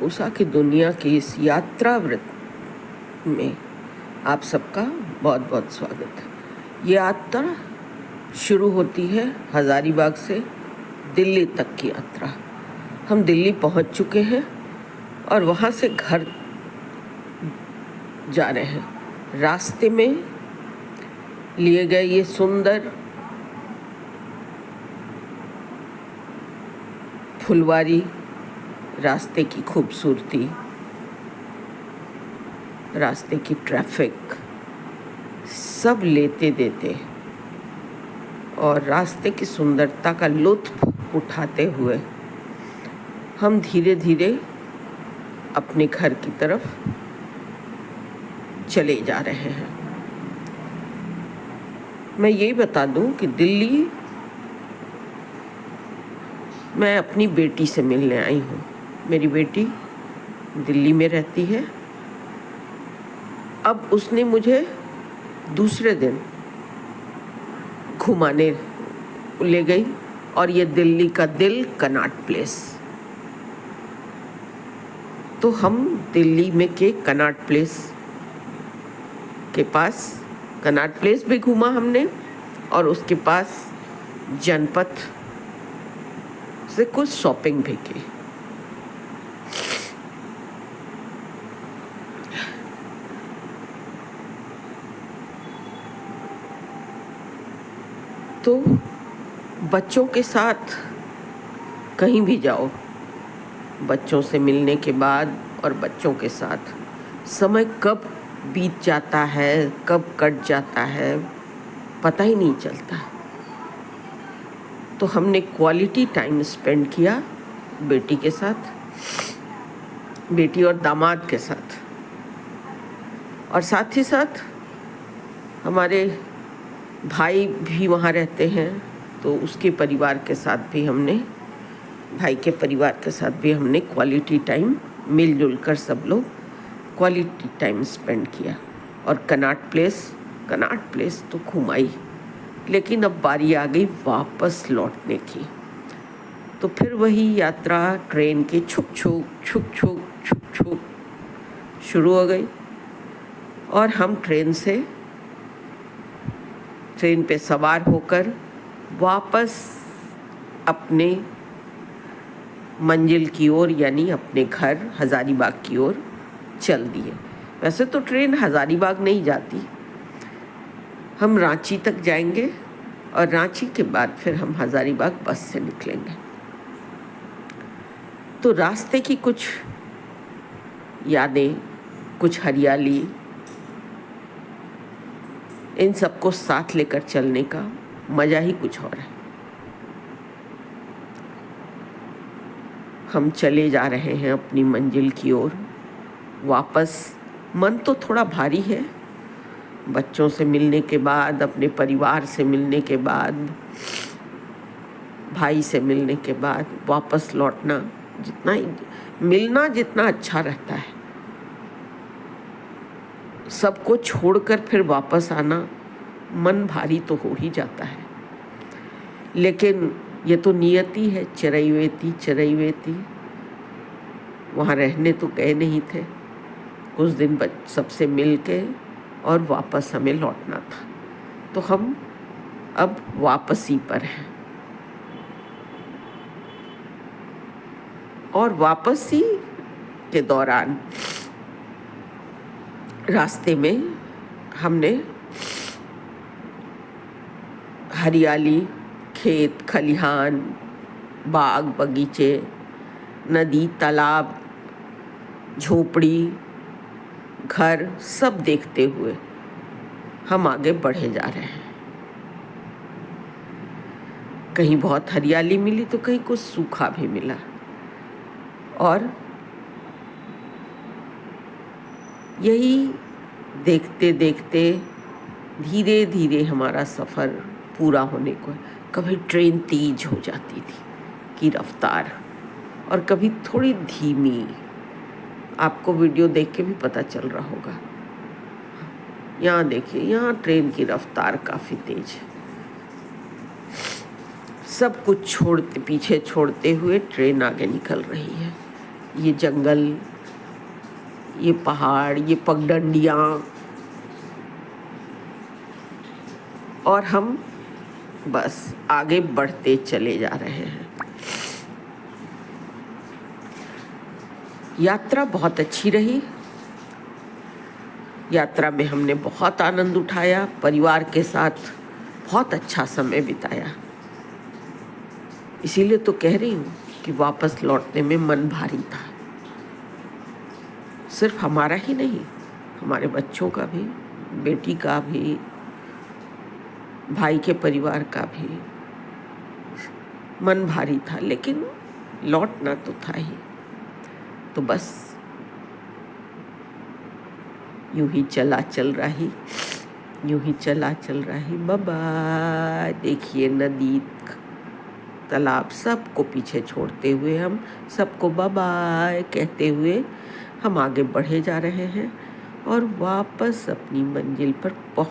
उषा की दुनिया की इस यात्रा वृत्त में आप सबका बहुत बहुत स्वागत है। ये यात्रा शुरू होती है हज़ारीबाग से दिल्ली तक की यात्रा। हम दिल्ली पहुंच चुके हैं और वहां से घर जा रहे हैं। रास्ते में लिए गए ये सुंदर फुलवारी, रास्ते की खूबसूरती, रास्ते की ट्रैफिक सब लेते देते और रास्ते की सुंदरता का लुत्फ उठाते हुए हम धीरे धीरे अपने घर की तरफ चले जा रहे हैं। मैं ये बता दूं कि दिल्ली मैं अपनी बेटी से मिलने आई हूँ। मेरी बेटी दिल्ली में रहती है। अब उसने मुझे दूसरे दिन घुमाने ले गई और ये दिल्ली का दिल कनॉट प्लेस। तो हम दिल्ली में के कनॉट प्लेस के पास कनॉट प्लेस भी घूमा हमने और उसके पास जनपथ से कुछ शॉपिंग भी की। तो बच्चों के साथ कहीं भी जाओ, बच्चों से मिलने के बाद और बच्चों के साथ समय कब बीत जाता है, कब कट जाता है, पता ही नहीं चलता। तो हमने क्वालिटी टाइम स्पेंड किया बेटी के साथ, बेटी और दामाद के साथ, और साथ ही साथ हमारे भाई भी वहाँ रहते हैं तो उसके परिवार के साथ भी हमने, भाई के परिवार के साथ भी हमने क्वालिटी टाइम मिलजुल कर सब लोग क्वालिटी टाइम स्पेंड किया। और कनॉट प्लेस तो घुमाई, लेकिन अब बारी आ गई वापस लौटने की। तो फिर वही यात्रा ट्रेन के छुक छुक शुरू हो गई और हम ट्रेन पे सवार होकर वापस अपने मंजिल की ओर यानी अपने घर हज़ारीबाग की ओर चल दिए। वैसे तो ट्रेन हज़ारीबाग नहीं जाती, हम रांची तक जाएंगे और रांची के बाद फिर हम हज़ारीबाग बस से निकलेंगे। तो रास्ते की कुछ यादें, कुछ हरियाली, इन सबको साथ लेकर चलने का मज़ा ही कुछ और है। हम चले जा रहे हैं अपनी मंजिल की ओर वापस। मन तो थोड़ा भारी है, बच्चों से मिलने के बाद, अपने परिवार से मिलने के बाद, भाई से मिलने के बाद वापस लौटना, मिलना जितना अच्छा रहता है, सबको छोड़कर फिर वापस आना मन भारी तो हो ही जाता है। लेकिन ये तो नियति है, चरैवेती। वहाँ रहने तो गए नहीं थे, कुछ दिन सबसे मिल के और वापस हमें लौटना था। तो हम अब वापसी पर हैं और वापसी के दौरान रास्ते में हमने हरियाली, खेत खलिहान, बाग बगीचे, नदी, तालाब, झोपड़ी, घर सब देखते हुए हम आगे बढ़े जा रहे हैं। कहीं बहुत हरियाली मिली तो कहीं कुछ सूखा भी मिला और यही देखते देखते धीरे धीरे हमारा सफ़र पूरा होने को है। कभी ट्रेन तेज हो जाती थी की रफ्तार और कभी थोड़ी धीमी। आपको वीडियो देख के भी पता चल रहा होगा। यहाँ देखिए, यहाँ ट्रेन की रफ्तार काफ़ी तेज है। सब कुछ पीछे छोड़ते हुए ट्रेन आगे निकल रही है। ये जंगल, ये पहाड़, ये पगडंडियाँ, और हम बस आगे बढ़ते चले जा रहे हैं। यात्रा बहुत अच्छी रही। यात्रा में हमने बहुत आनंद उठाया, परिवार के साथ बहुत अच्छा समय बिताया। इसीलिए तो कह रही हूँ कि वापस लौटने में मन भारी था। सिर्फ हमारा ही नहीं, हमारे बच्चों का भी, बेटी का भी, भाई के परिवार का भी मन भारी था, लेकिन लौटना तो था ही। तो बस यूं ही चला चल रही, यूं ही चला चल रही। बाय। देखिए नदी, तालाब सबको पीछे छोड़ते हुए हम सबको बाय बाय कहते हुए हम आगे बढ़े जा रहे हैं और वापस अपनी मंजिल पर पहुंच